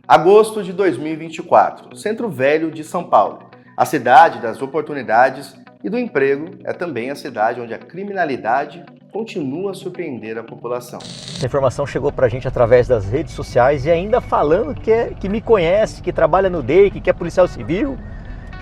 Agosto de 2024, Centro Velho de São Paulo. A cidade das oportunidades e do emprego é também a cidade onde a criminalidade continua a surpreender a população. Essa informação chegou pra gente através das redes sociais e ainda falando que me conhece, que trabalha no DEIC, que é policial civil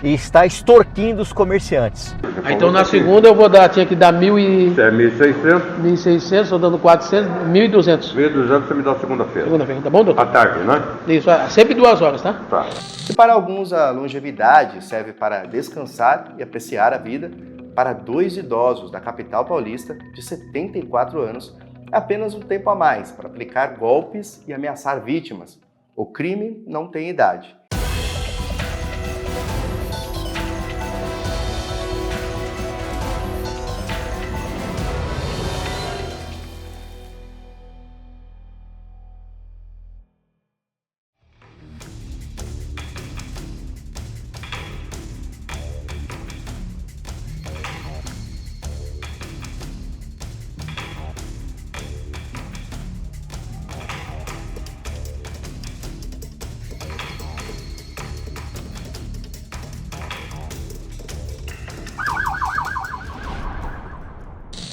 e está extorquindo os comerciantes. Então na segunda eu vou dar, tinha que dar 1.600, 1.600. estou dando 400, 1.200. 1.200 você me dá segunda-feira. Segunda-feira, tá bom, doutor? À tarde, né? Isso, sempre 2 horas, tá? Tá. Se para alguns a longevidade serve para descansar e apreciar a vida, para 2 idosos da capital paulista de 74 anos é apenas um tempo a mais para aplicar golpes e ameaçar vítimas. O crime não tem idade.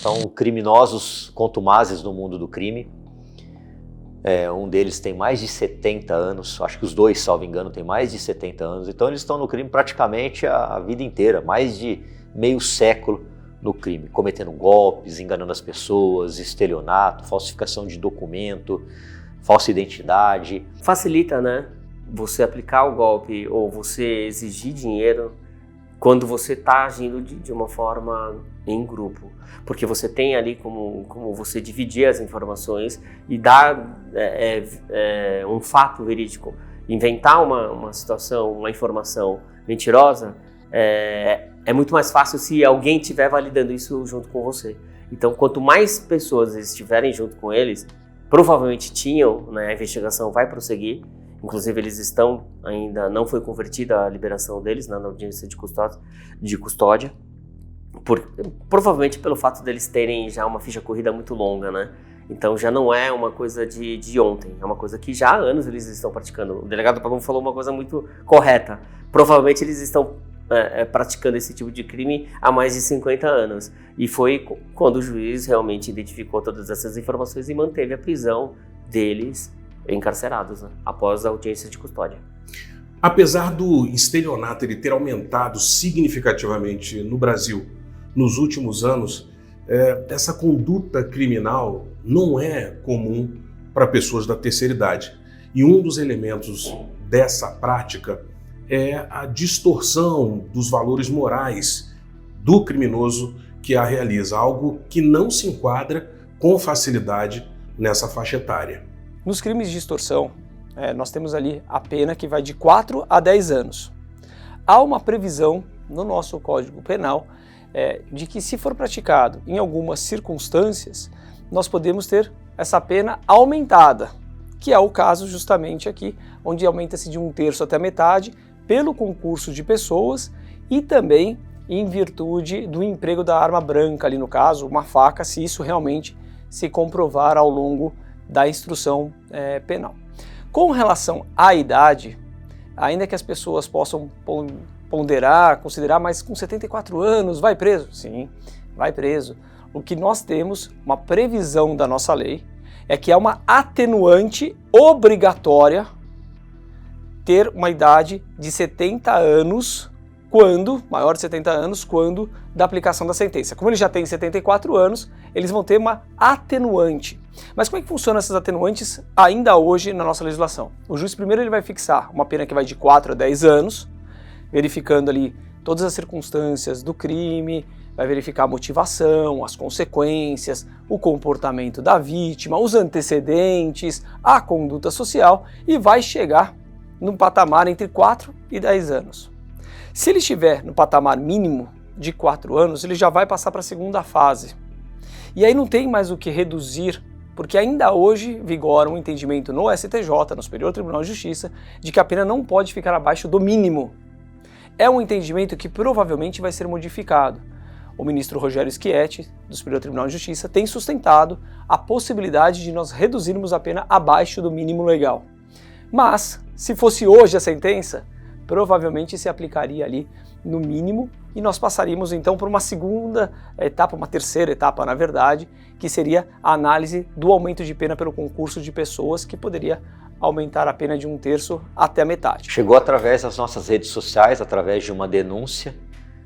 São criminosos contumazes no mundo do crime. Um deles tem mais de 70 anos, acho que os dois, salvo engano, têm mais de 70 anos. Então eles estão no crime praticamente a vida inteira, mais de meio século no crime, cometendo golpes, enganando as pessoas, estelionato, falsificação de documento, falsa identidade. Facilita, né? Você aplicar o golpe ou você exigir dinheiro quando você está agindo de uma forma em grupo. Porque você tem ali como você dividir as informações e dar um fato verídico. Inventar uma situação, uma informação mentirosa é muito mais fácil se alguém estiver validando isso junto com você. Então, quanto mais pessoas estiverem junto com eles, provavelmente tinham, né, a investigação vai prosseguir. Inclusive, eles estão ainda, não foi convertida a liberação deles, né, na audiência de custódia, provavelmente pelo fato deles terem já uma ficha corrida muito longa, né? Então já não é uma coisa de ontem, é uma coisa que já há anos eles estão praticando. O delegado Pavão falou uma coisa muito correta. Provavelmente eles estão praticando esse tipo de crime há mais de 50 anos. E foi quando o juiz realmente identificou todas essas informações e manteve a prisão deles encarcerados, né, após a audiência de custódia. Apesar do estelionato ele ter aumentado significativamente no Brasil nos últimos anos, essa conduta criminal não é comum para pessoas da terceira idade. E um dos elementos dessa prática é a distorção dos valores morais do criminoso que a realiza, algo que não se enquadra com facilidade nessa faixa etária. Nos crimes de extorsão, nós temos ali a pena que vai de 4 a 10 anos. Há uma previsão no nosso Código Penal de que, se for praticado em algumas circunstâncias, nós podemos ter essa pena aumentada, que é o caso justamente aqui, onde aumenta-se de 1/3 até a metade pelo concurso de pessoas e também em virtude do emprego da arma branca, ali no caso, uma faca, se isso realmente se comprovar ao longo da instrução penal. Com relação à idade, ainda que as pessoas possam ponderar, considerar, mas com 74 anos vai preso? Sim, vai preso. O que nós temos, uma previsão da nossa lei, é que é uma atenuante obrigatória ter uma idade de 70 anos, maior de 70 anos, quando da aplicação da sentença. Como ele já tem 74 anos, eles vão ter uma atenuante. Mas como é que funcionam essas atenuantes ainda hoje na nossa legislação? O juiz primeiro ele vai fixar uma pena que vai de 4 a 10 anos, verificando ali todas as circunstâncias do crime, vai verificar a motivação, as consequências, o comportamento da vítima, os antecedentes, a conduta social e vai chegar num patamar entre 4 e 10 anos. Se ele estiver no patamar mínimo de 4 anos, ele já vai passar para a segunda fase. E aí não tem mais o que reduzir, porque ainda hoje vigora um entendimento no STJ, no Superior Tribunal de Justiça, de que a pena não pode ficar abaixo do mínimo. É um entendimento que provavelmente vai ser modificado. O ministro Rogério Schietti, do Superior Tribunal de Justiça, tem sustentado a possibilidade de nós reduzirmos a pena abaixo do mínimo legal. Mas, se fosse hoje a sentença, provavelmente se aplicaria ali no mínimo e nós passaríamos então por uma segunda etapa, uma terceira etapa na verdade, que seria a análise do aumento de pena pelo concurso de pessoas, que poderia aumentar a pena de 1/3 até a metade. Chegou através das nossas redes sociais, através de uma denúncia.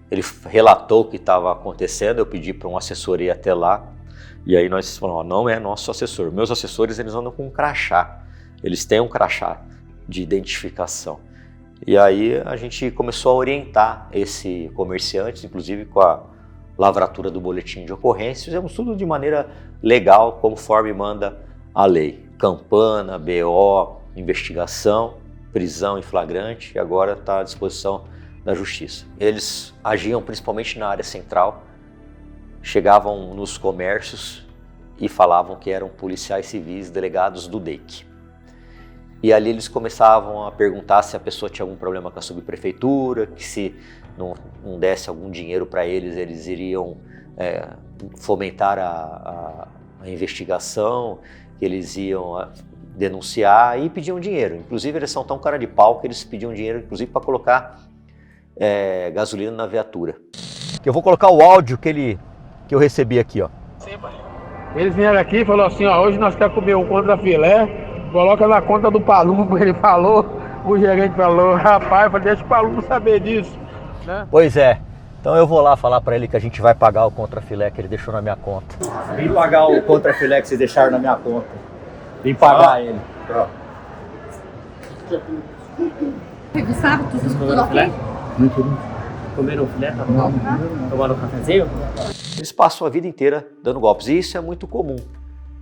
Ele relatou o que estava acontecendo, eu pedi para um assessor ir até lá, e aí nós falamos, não é nosso assessor. Meus assessores, eles andam com um crachá, eles têm um crachá de identificação. E aí a gente começou a orientar esse comerciante, inclusive com a lavratura do boletim de ocorrência, fizemos tudo de maneira legal, conforme manda a lei. Campana, BO, investigação, prisão em flagrante, e agora está à disposição da Justiça. Eles agiam principalmente na área central, chegavam nos comércios e falavam que eram policiais civis delegados do DEIC. E ali eles começavam a perguntar se a pessoa tinha algum problema com a subprefeitura, que se não desse algum dinheiro para eles, eles iriam fomentar a investigação, que eles iam denunciar e pediam dinheiro. Inclusive eles são tão cara de pau que eles pediam dinheiro, inclusive para colocar gasolina na viatura. Eu vou colocar o áudio que eu recebi aqui, ó. Eles vieram aqui e falaram assim, ó, hoje nós queremos comer um contrafilé, coloca na conta do Palumbo, ele falou, o gerente falou, rapaz, deixa o Palumbo saber disso, né? Pois é, então eu vou lá falar para ele que a gente vai pagar o contrafilé que ele deixou na minha conta. Vim pagar o contrafilé que vocês deixaram na minha conta. Vim pagar ele. Revistaram tudo ok? Comeram filé? Tomaram um cafezinho? Eles passam a vida inteira dando golpes e isso é muito comum.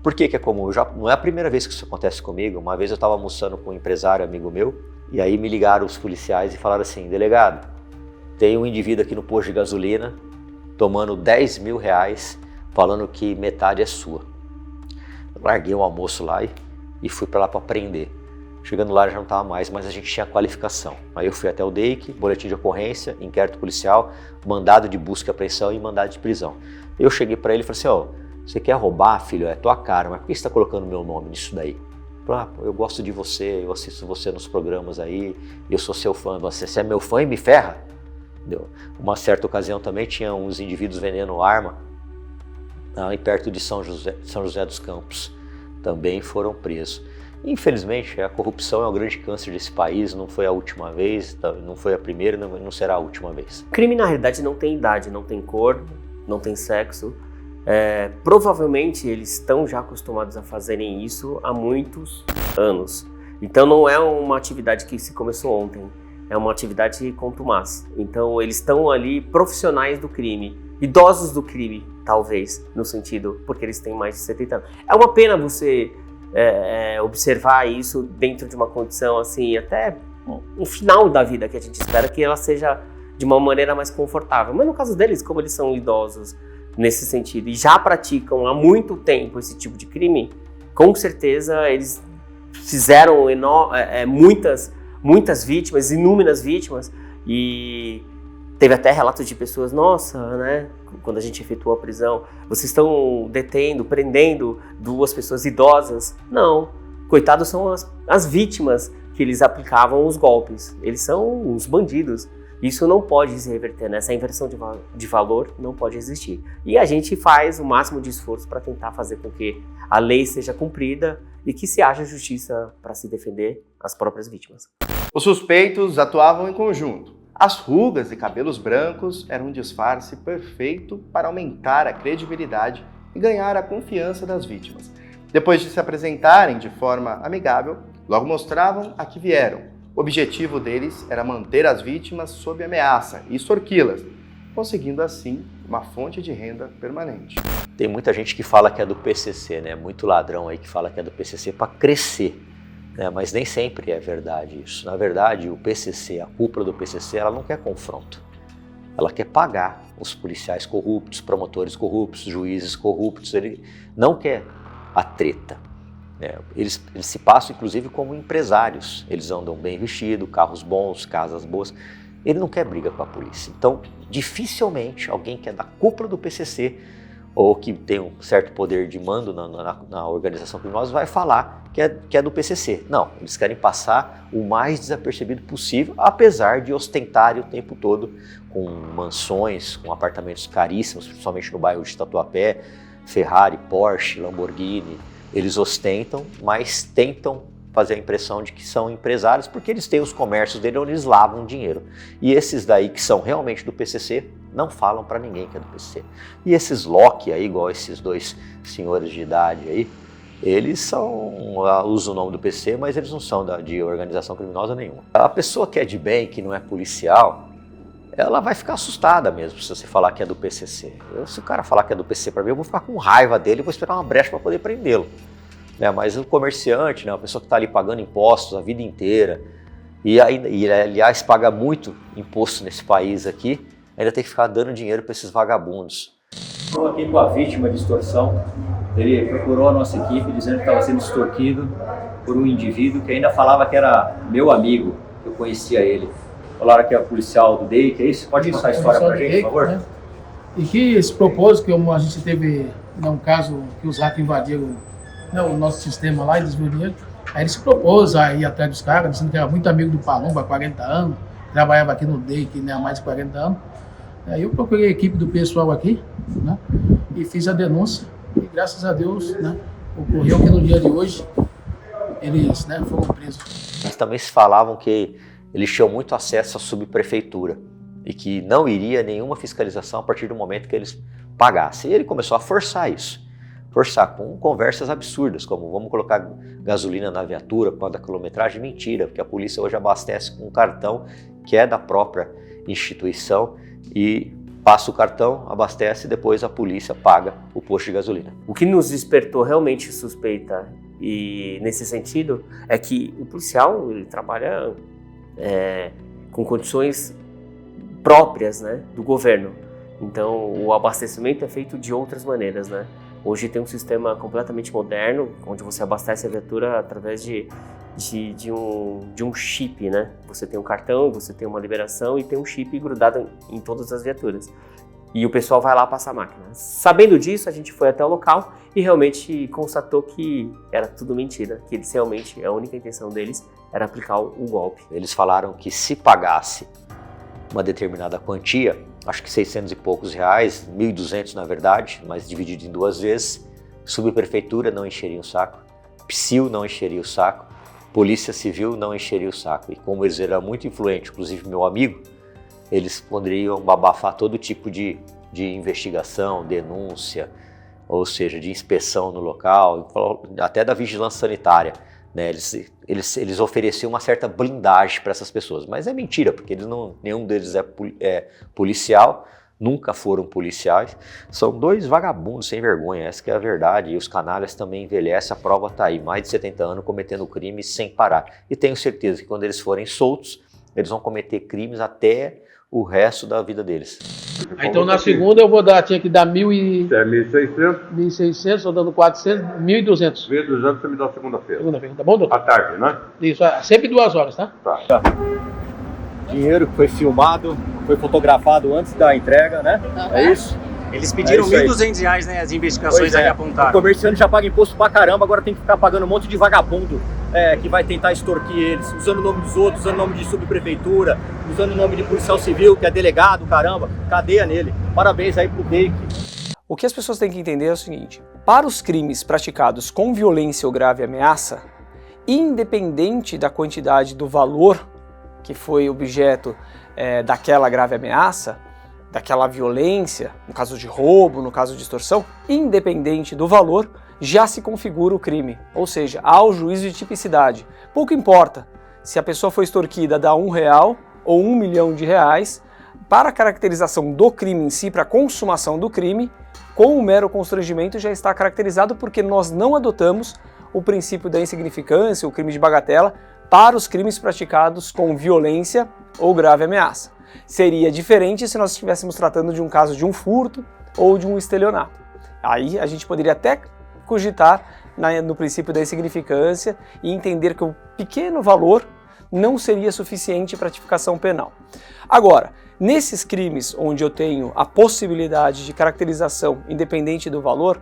Por que é comum? Não é a primeira vez que isso acontece comigo. Uma vez eu estava almoçando com um empresário amigo meu e aí me ligaram os policiais e falaram assim, delegado, tem um indivíduo aqui no posto de gasolina tomando 10 mil reais falando que metade é sua. Eu larguei o almoço lá e fui para lá para prender. Chegando lá já não estava mais, mas a gente tinha qualificação. Aí eu fui até o DEIC, boletim de ocorrência, inquérito policial, mandado de busca e apreensão e mandado de prisão. Eu cheguei para ele e falei assim, ó, você quer roubar, filho? É tua cara, mas por que você está colocando meu nome nisso daí? Eu gosto de você, eu assisto você nos programas aí, eu sou seu fã, você é meu fã e me ferra? Entendeu? Uma certa ocasião também tinha uns indivíduos vendendo arma perto de São José dos Campos, também foram presos. Infelizmente, a corrupção é o grande câncer desse país, não foi a última vez, não foi a primeira, não será a última vez. Crime, na realidade, não tem idade, não tem cor, não tem sexo. Provavelmente eles estão já acostumados a fazerem isso há muitos anos. Então não é uma atividade que se começou ontem, é uma atividade contumaz. Então eles estão ali profissionais do crime, idosos do crime, talvez, no sentido, porque eles têm mais de 70 anos. É uma pena você observar isso dentro de uma condição assim, até um final da vida que a gente espera que ela seja de uma maneira mais confortável. Mas no caso deles, como eles são idosos nesse sentido e já praticam há muito tempo esse tipo de crime, com certeza eles fizeram muitas vítimas, inúmeras vítimas, e teve até relatos de pessoas, nossa, né, quando a gente efetuou a prisão, vocês estão prendendo 2 pessoas idosas. Não, coitados são as vítimas que eles aplicavam os golpes, eles são os bandidos. Isso não pode se reverter, né? Essa inversão de valor não pode existir. E a gente faz o máximo de esforço para tentar fazer com que a lei seja cumprida e que se haja justiça para se defender as próprias vítimas. Os suspeitos atuavam em conjunto. As rugas e cabelos brancos eram um disfarce perfeito para aumentar a credibilidade e ganhar a confiança das vítimas. Depois de se apresentarem de forma amigável, logo mostravam a que vieram. O objetivo deles era manter as vítimas sob ameaça e extorquí-las, conseguindo assim uma fonte de renda permanente. Tem muita gente que fala que é do PCC, né? Muito ladrão aí que fala que é do PCC para crescer, né? Mas nem sempre é verdade isso. Na verdade, o PCC, a cúpula do PCC, ela não quer confronto. Ela quer pagar os policiais corruptos, promotores corruptos, juízes corruptos. Ele não quer a treta. Eles se passam, inclusive, como empresários. Eles andam bem vestidos, carros bons, casas boas. Ele não quer briga com a polícia. Então, dificilmente alguém que é da cúpula do PCC ou que tem um certo poder de mando na organização criminosa, vai falar que é do PCC. Não, eles querem passar o mais desapercebido possível, apesar de ostentarem o tempo todo com mansões, com apartamentos caríssimos, principalmente no bairro de Tatuapé, Ferrari, Porsche, Lamborghini. Eles ostentam, mas tentam fazer a impressão de que são empresários, porque eles têm os comércios dele onde eles lavam dinheiro. E esses daí que são realmente do PCC, não falam para ninguém que é do PCC. E esses Loki aí, igual esses dois senhores de idade aí, eles usam o nome do PCC, mas eles não são de organização criminosa nenhuma. A pessoa que é de bem, que não é policial, ela vai ficar assustada mesmo se você falar que é do PCC. Se o cara falar que é do PCC para mim, eu vou ficar com raiva dele e vou esperar uma brecha para poder prendê-lo. Mas o comerciante, uma pessoa que está ali pagando impostos a vida inteira, e aliás paga muito imposto nesse país aqui, ainda tem que ficar dando dinheiro para esses vagabundos. Estou aqui com a vítima de extorsão. Ele procurou a nossa equipe dizendo que estava sendo extorquido por um indivíduo que ainda falava que era meu amigo, que eu conhecia ele. Falaram que é policial do DEIC, é isso? Pode contar a história para a gente, por favor? Né? E que se propôs, que a gente teve um caso que os hackers invadiram o nosso sistema lá e desviou dinheiro. Aí ele se propôs a ir atrás dos caras, dizendo que era muito amigo do Palumba há 40 anos, trabalhava aqui no DEIC há mais de 40 anos. Aí eu procurei a equipe do pessoal aqui, né, e fiz a denúncia. E graças a Deus, né, ocorreu que no dia de hoje eles, né, foram presos. Mas também se falavam que eles tinham muito acesso à subprefeitura e que não iria nenhuma fiscalização a partir do momento que eles pagassem. E ele começou a forçar isso. Forçar com conversas absurdas, como vamos colocar gasolina na viatura por causa da quilometragem. Mentira, porque a polícia hoje abastece com um cartão que é da própria instituição e passa o cartão, abastece e depois a polícia paga o posto de gasolina. O que nos despertou realmente suspeita e nesse sentido é que o policial ele trabalha com condições próprias, né, do governo. Então o abastecimento é feito de outras maneiras, né? Hoje tem um sistema completamente moderno, onde você abastece a viatura através de um chip, né? Você tem um cartão, você tem uma liberação e tem um chip grudado em todas as viaturas. E o pessoal vai lá passar a máquina. Sabendo disso, a gente foi até o local e realmente constatou que era tudo mentira, que eles realmente, a única intenção deles era aplicar o golpe. Eles falaram que se pagasse uma determinada quantia, acho que 600 e poucos reais, 1.200 na verdade, mas dividido em 2 vezes, subprefeitura não encheria o saco, PSIL não encheria o saco, Polícia Civil não encheria o saco. E como eles eram muito influentes, inclusive meu amigo, eles poderiam abafar todo tipo de investigação, denúncia, ou seja, de inspeção no local, até da vigilância sanitária. Né? Eles ofereciam uma certa blindagem para essas pessoas, mas é mentira, porque nenhum deles é policial, nunca foram policiais, são 2 vagabundos sem vergonha, essa que é a verdade, e os canalhas também envelhecem, a prova está aí, mais de 70 anos cometendo crimes sem parar, e tenho certeza que quando eles forem soltos, eles vão cometer crimes até o resto da vida deles. Então na segunda tinha que dar 1.600. 1.600, estou dando 400, 1.200. 1.200 você me dá segunda-feira. Segunda-feira, tá bom, doutor? À tarde, né? Isso, sempre 2 horas, tá? Tá. Dinheiro que foi filmado, foi fotografado antes da entrega, né? É isso? Eles pediram R$1.200, né? As investigações aí apontaram. O comerciante já paga imposto pra caramba, agora tem que ficar pagando um monte de vagabundo que vai tentar extorquir eles, usando o nome dos outros, usando o nome de subprefeitura, usando o nome de policial civil, que é delegado, caramba, cadeia nele. Parabéns aí pro DEIC. O que as pessoas têm que entender é o seguinte: para os crimes praticados com violência ou grave ameaça, independente da quantidade do valor que foi objeto daquela grave ameaça, daquela violência, no caso de roubo, no caso de extorsão, independente do valor, já se configura o crime, ou seja, há o juízo de tipicidade. Pouco importa se a pessoa foi extorquida dá R$1 ou R$1 milhão, para a caracterização do crime em si, para a consumação do crime, com o mero constrangimento já está caracterizado, porque nós não adotamos o princípio da insignificância, o crime de bagatela, para os crimes praticados com violência ou grave ameaça. Seria diferente se nós estivéssemos tratando de um caso de um furto ou de um estelionato. Aí a gente poderia até cogitar no princípio da insignificância e entender que o pequeno valor não seria suficiente para tipificação penal. Agora, nesses crimes onde eu tenho a possibilidade de caracterização independente do valor,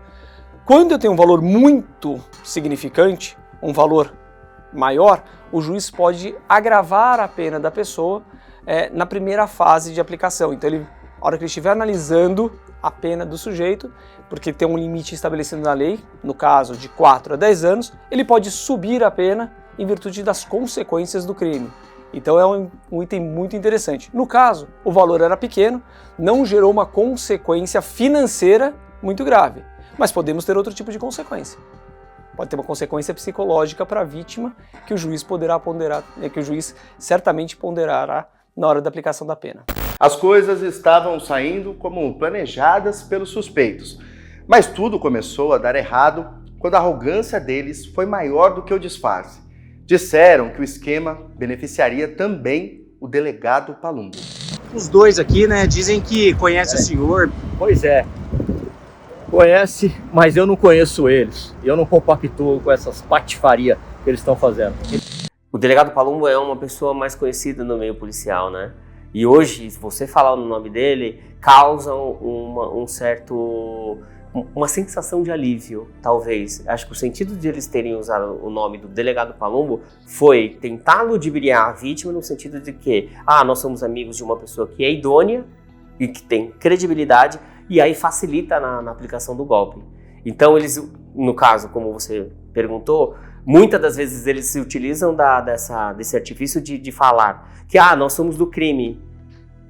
quando eu tenho um valor muito significante, um valor maior, o juiz pode agravar a pena da pessoa na primeira fase de aplicação. Então, a hora que ele estiver analisando a pena do sujeito, porque tem um limite estabelecido na lei, no caso de 4 a 10 anos, ele pode subir a pena em virtude das consequências do crime. Então é um item muito interessante. No caso, o valor era pequeno, não gerou uma consequência financeira muito grave, mas podemos ter outro tipo de consequência. Pode ter uma consequência psicológica para a vítima que o juiz poderá ponderar, que o juiz certamente ponderará na hora da aplicação da pena. As coisas estavam saindo como planejadas pelos suspeitos, mas tudo começou a dar errado quando a arrogância deles foi maior do que o disfarce. Disseram que o esquema beneficiaria também o delegado Palumbo. Os dois aqui, né, dizem que conhece o senhor. Pois é, conhece, mas eu não conheço eles. Eu não compactuo com essas patifarias que eles estão fazendo. O delegado Palumbo é uma pessoa mais conhecida no meio policial, né? E hoje, se você falar o nome dele, causa uma sensação de alívio, talvez. Acho que o sentido de eles terem usado o nome do delegado Palumbo foi tentar ludibriar a vítima no sentido de que, nós somos amigos de uma pessoa que é idônea e que tem credibilidade, e aí facilita na aplicação do golpe. Então eles, no caso, como você perguntou, muitas das vezes eles se utilizam desse artifício de falar que nós somos do crime.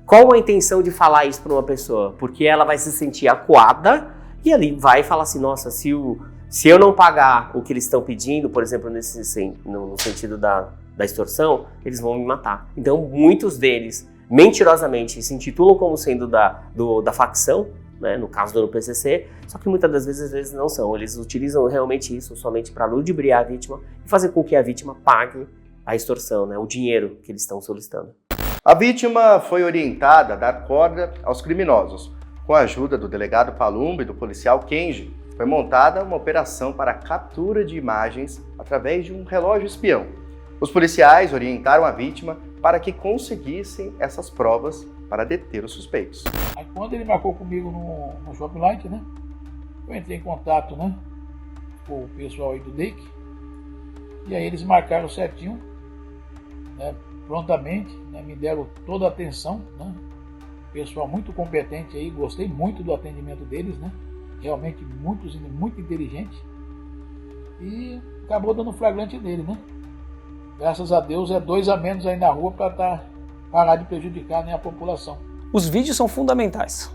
Qual a intenção de falar isso para uma pessoa? Porque ela vai se sentir acuada e ali vai falar assim, nossa, se eu não pagar o que eles estão pedindo, por exemplo, no sentido da extorsão, eles vão me matar. Então muitos deles, mentirosamente, se intitulam como sendo da facção, né, no caso do PCC, só que muitas das vezes eles não são. Eles utilizam realmente isso somente para ludibriar a vítima e fazer com que a vítima pague a extorsão, né, o dinheiro que eles estão solicitando. A vítima foi orientada a dar corda aos criminosos. Com a ajuda do delegado Palumbo e do policial Kenji, foi montada uma operação para a captura de imagens através de um relógio espião. Os policiais orientaram a vítima para que conseguissem essas provas para deter os suspeitos. Aí quando ele marcou comigo no Shopping Light, né, eu entrei em contato, né, com o pessoal aí do DEIC, e aí eles marcaram certinho, né, prontamente, né, me deram toda a atenção, né, pessoal muito competente aí, gostei muito do atendimento deles, né, realmente muito inteligente, e acabou dando flagrante dele, né. Graças a Deus é 2 a menos aí na rua para parar de prejudicar, né, a população. Os vídeos são fundamentais.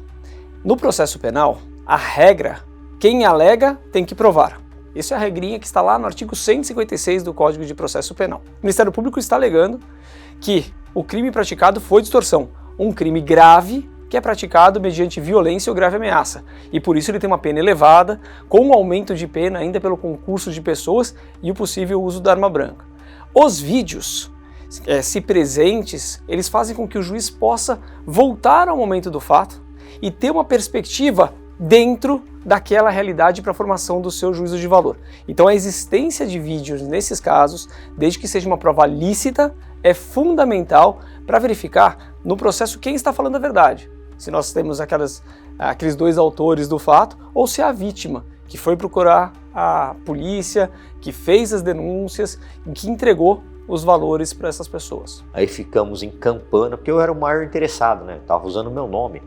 No processo penal, a regra, quem alega tem que provar. Isso é a regrinha que está lá no artigo 156 do Código de Processo Penal. O Ministério Público está alegando que o crime praticado foi de extorsão, um crime grave que é praticado mediante violência ou grave ameaça, e por isso ele tem uma pena elevada, com um aumento de pena ainda pelo concurso de pessoas e o possível uso da arma branca. Os vídeos, se presentes, eles fazem com que o juiz possa voltar ao momento do fato e ter uma perspectiva dentro daquela realidade para a formação do seu juízo de valor. Então a existência de vídeos nesses casos, desde que seja uma prova lícita, é fundamental para verificar no processo quem está falando a verdade. Se nós temos aqueles 2 autores do fato, ou se é a vítima que foi procurar a polícia, que fez as denúncias e que entregou os valores para essas pessoas. Aí ficamos em Campana, porque eu era o maior interessado, né? Estava usando o meu nome.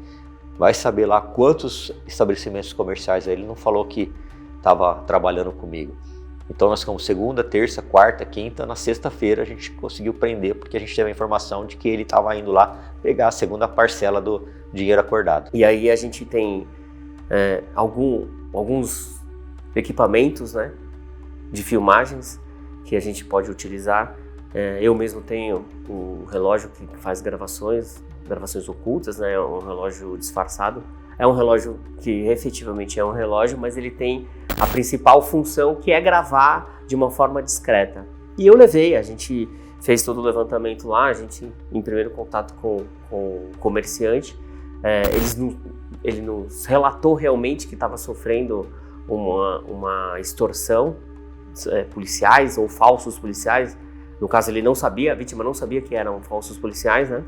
Vai saber lá quantos estabelecimentos comerciais aí ele não falou que estava trabalhando comigo. Então nós ficamos segunda, terça, quarta, quinta, na sexta-feira a gente conseguiu prender, porque a gente teve a informação de que ele estava indo lá pegar a segunda parcela do dinheiro acordado. E aí a gente tem alguns equipamentos, né, de filmagens que a gente pode utilizar. Eu mesmo tenho um relógio que faz gravações ocultas, né, um relógio disfarçado. É um relógio que efetivamente é um relógio, mas ele tem a principal função, que é gravar de uma forma discreta. E a gente fez todo o levantamento lá, a gente, em primeiro contato com o comerciante, ele nos relatou realmente que estava sofrendo uma extorsão, policiais ou falsos policiais, No caso, ele não sabia, a vítima não sabia que eram falsos policiais, né?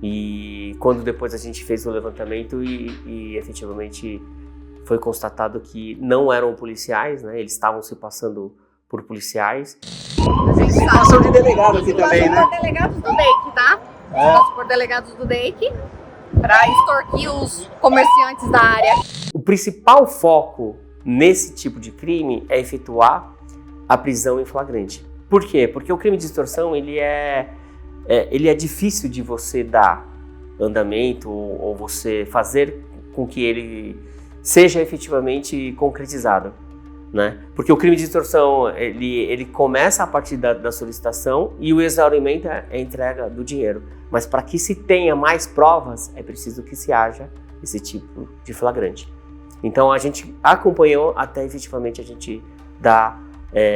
E quando depois a gente fez o levantamento e efetivamente foi constatado que não eram policiais, né? Eles estavam se passando por policiais. Situação de delegado aqui também, né? Por delegados do DEIC, tá? Situação por delegados do DEIC para extorquir os comerciantes da área. O principal foco nesse tipo de crime é efetuar a prisão em flagrante. Por quê? Porque o crime de extorsão ele é difícil de você dar andamento ou você fazer com que ele seja efetivamente concretizado, né? Porque o crime de extorsão ele começa a partir da solicitação e o exaurimento é a entrega do dinheiro. Mas para que se tenha mais provas é preciso que se haja esse tipo de flagrante. Então a gente acompanhou até efetivamente a gente dar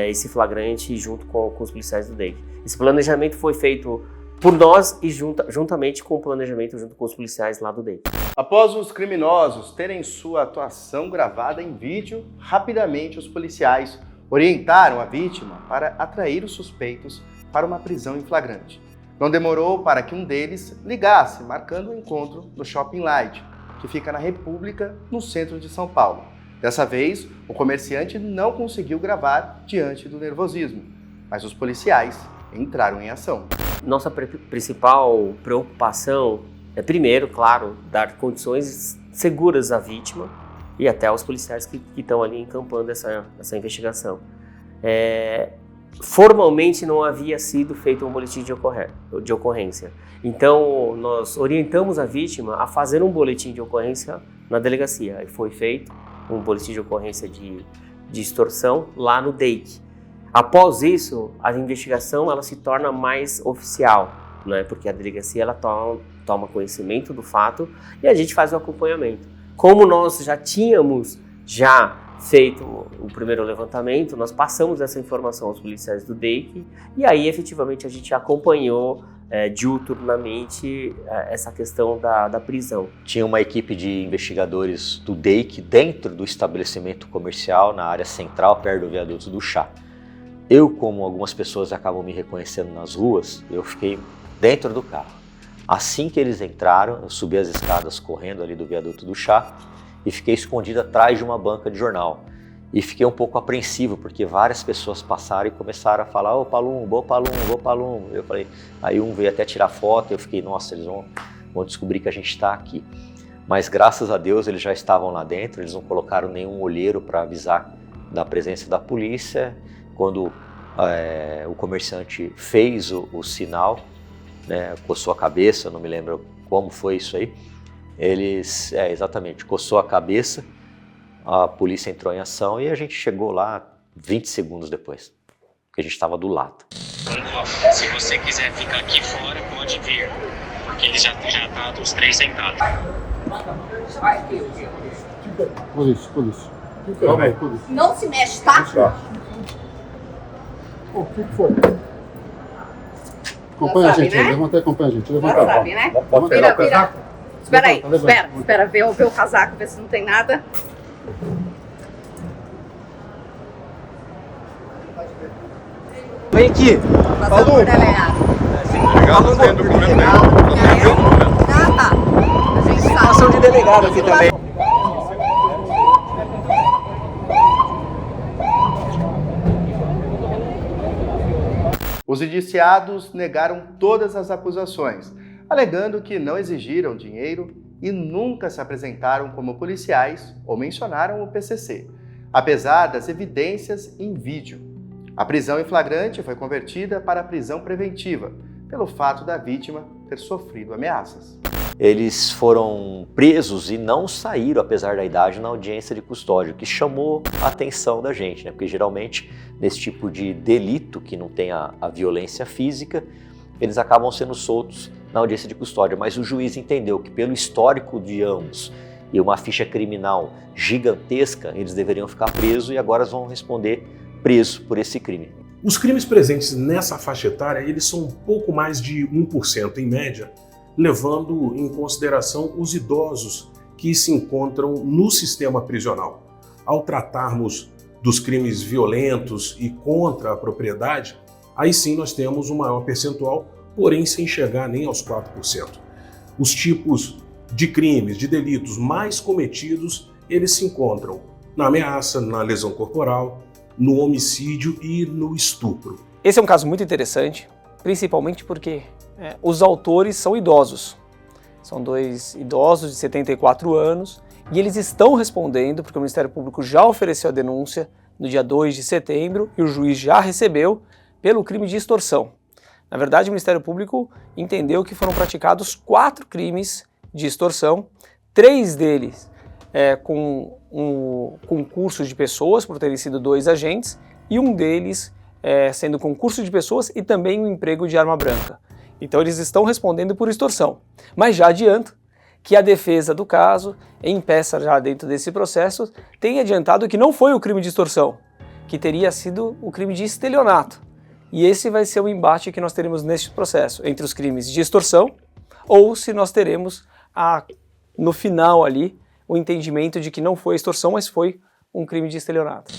esse flagrante junto com os policiais do DEIC. Esse planejamento foi feito por nós e juntamente com o planejamento junto com os policiais lá do DEIC. Após os criminosos terem sua atuação gravada em vídeo, rapidamente os policiais orientaram a vítima para atrair os suspeitos para uma prisão em flagrante. Não demorou para que um deles ligasse, marcando o encontro no Shopping Light, que fica na República, no centro de São Paulo. Dessa vez, o comerciante não conseguiu gravar diante do nervosismo, mas os policiais entraram em ação. Nossa principal preocupação é, primeiro, claro, dar condições seguras à vítima e até aos policiais que estão ali encampando essa investigação. Formalmente não havia sido feito um boletim de ocorrência. Então, nós orientamos a vítima a fazer um boletim de ocorrência na delegacia. E foi feito um boletim de ocorrência de extorsão lá no DEIC. Após isso, a investigação ela se torna mais oficial, né? Porque a delegacia ela toma conhecimento do fato e a gente faz o acompanhamento. Como nós já tínhamos feito o primeiro levantamento, nós passamos essa informação aos policiais do DEIC e aí efetivamente a gente acompanhou diuturnamente essa questão da prisão. Tinha uma equipe de investigadores do DEIC dentro do estabelecimento comercial na área central, perto do viaduto do Chá. Eu, como algumas pessoas acabam me reconhecendo nas ruas, eu fiquei dentro do carro. Assim que eles entraram, eu subi as escadas correndo ali do viaduto do Chá e fiquei escondido atrás de uma banca de jornal. E fiquei um pouco apreensivo, porque várias pessoas passaram e começaram a falar: ô Palumbo, ô Palumbo, ô Palumbo. Eu falei, aí um veio até tirar foto, eu fiquei, nossa, eles vão descobrir que a gente está aqui. Mas graças a Deus eles já estavam lá dentro, eles não colocaram nenhum olheiro para avisar da presença da polícia. Quando o comerciante fez o sinal, né, coçou a cabeça, não me lembro como foi isso aí, eles, exatamente, coçou a cabeça, a polícia entrou em ação e a gente chegou lá 20 segundos depois, porque a gente estava do lado. Se você quiser ficar aqui fora, pode vir, porque ele já tá os três sentados. Polícia. Não se mexe, tá? O que foi? Acompanha a gente, né? Levanta e acompanha a gente. Levanta. Já sabe, né? Vira. Espera aí, espera ver o casaco, ver se não tem nada. Vem aqui. Passando por delegado. Obrigado, tem documento mesmo. Ah, tá. A gente sabe. Situação de delegado aqui também. Os indiciados negaram todas as acusações, alegando que não exigiram dinheiro e nunca se apresentaram como policiais ou mencionaram o PCC, apesar das evidências em vídeo. A prisão em flagrante foi convertida para prisão preventiva, pelo fato da vítima ter sofrido ameaças. Eles foram presos e não saíram, apesar da idade, na audiência de custódia, o que chamou a atenção da gente, né? Porque geralmente nesse tipo de delito que não tem a violência física, eles acabam sendo soltos na audiência de custódia, mas o juiz entendeu que pelo histórico de ambos e uma ficha criminal gigantesca, eles deveriam ficar presos e agora vão responder preso por esse crime. Os crimes presentes nessa faixa etária, eles são um pouco mais de 1% em média, levando em consideração os idosos que se encontram no sistema prisional. Ao tratarmos dos crimes violentos e contra a propriedade, aí sim nós temos um maior percentual, porém sem chegar nem aos 4%. Os tipos de crimes, de delitos mais cometidos, eles se encontram na ameaça, na lesão corporal, no homicídio e no estupro. Esse é um caso muito interessante, principalmente porque os autores são idosos. São 2 idosos de 74 anos e eles estão respondendo porque o Ministério Público já ofereceu a denúncia no dia 2 de setembro e o juiz já recebeu pelo crime de extorsão. Na verdade, o Ministério Público entendeu que foram praticados 4 crimes de extorsão, 3 deles com um concurso de pessoas, por terem sido 2 agentes, e um deles sendo concurso de pessoas e também um emprego de arma branca. Então eles estão respondendo por extorsão. Mas já adianto que a defesa do caso, em peça já dentro desse processo, tem adiantado que não foi o crime de extorsão, que teria sido o crime de estelionato. E esse vai ser o embate que nós teremos neste processo, entre os crimes de extorsão ou se nós teremos no final ali o entendimento de que não foi extorsão, mas foi um crime de estelionato.